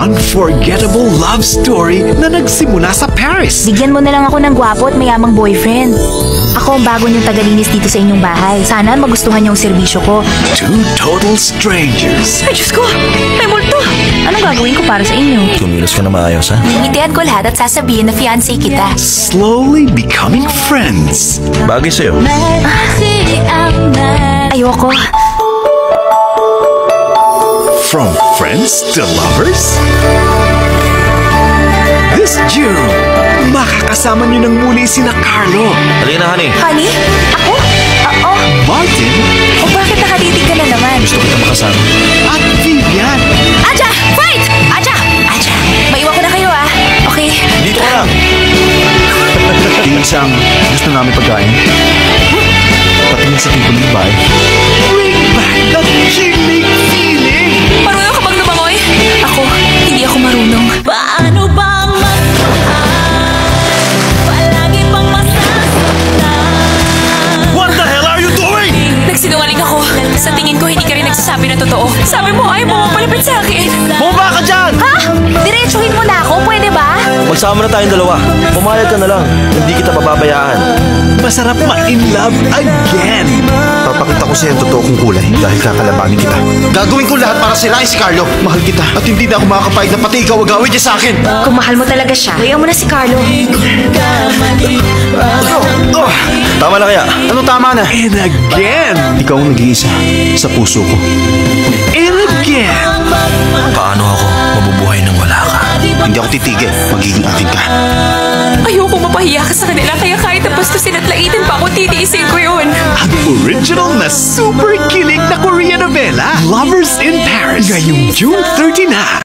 unforgettable love story na nagsimula sa Paris. Bigyan mo na lang ako ng gwapo at mayamang boyfriend. Ako ang bago niyong tagalinis dito sa inyong bahay. Sana magustuhan niyo ang serbisyo ko. Two total strangers. Ay, Diyos ko! May multo! Anong gagawin ko para sa inyo? Kumilos ka na maayos, ha? Ngitian ko lahat at sasabihin na fiancé kita. Slowly becoming friends. Bagay sa'yo. Ayoko. From friends to lovers? This June, makakasama niyo ng muli sina Carlo, Halina, honey. Honey? Ako? Oo. Martin, O bakit nakatitig ka na naman? Gusto kita makasama. at Vivian. Aja! Fight! Aja! Aja! Maiwan ko na kayo, ah. Okay? Dito ka lang. Tingin siyang gusto namin pagkain. Patingin sa tipo ng bahay. Bring back the chilling feeling. Marunong ka bang lumangoy? Ako, hindi ako marunong. Paano bang palagi pang masasaktan? What the hell are you doing? Nagsinungaling ako. Sa tingin ko, hindi ka rin nagsasabi ng totoo. Sabi mo, ayaw mo mapalapit sa akin. Bumaba ka dyan! Ha? Diretsuhin mo na ako, pwede ba? Magsama na tayong dalawa. Pumayag ka na lang. Hindi kita pababayaan. Masarap ma-in love again. Papakita ko sa'yo ang totoo kong kulay dahil kakalabanin kita. Gagawin ko lahat para sirain si Carlo. Mahal kita at hindi na ako makakapahig na pati ikaw ang gawin niya sa akin. Kung mahal mo talaga siya, gawin mo na si Carlo. Tama na kaya? Ano tama na? And again. Ikaw ang nag-iisa sa puso ko. And again. Paano ako mabubuhay nang wala ka? Hindi ako titigil. Magiging akin ka. Ayoko mapahiya ka sa kanila, kaya kahit na bastusin at laitin pa ako, titiisin ko yun. Ang original na super kilig na Korean novela, Lovers in Paris. Ngayong June 30 na.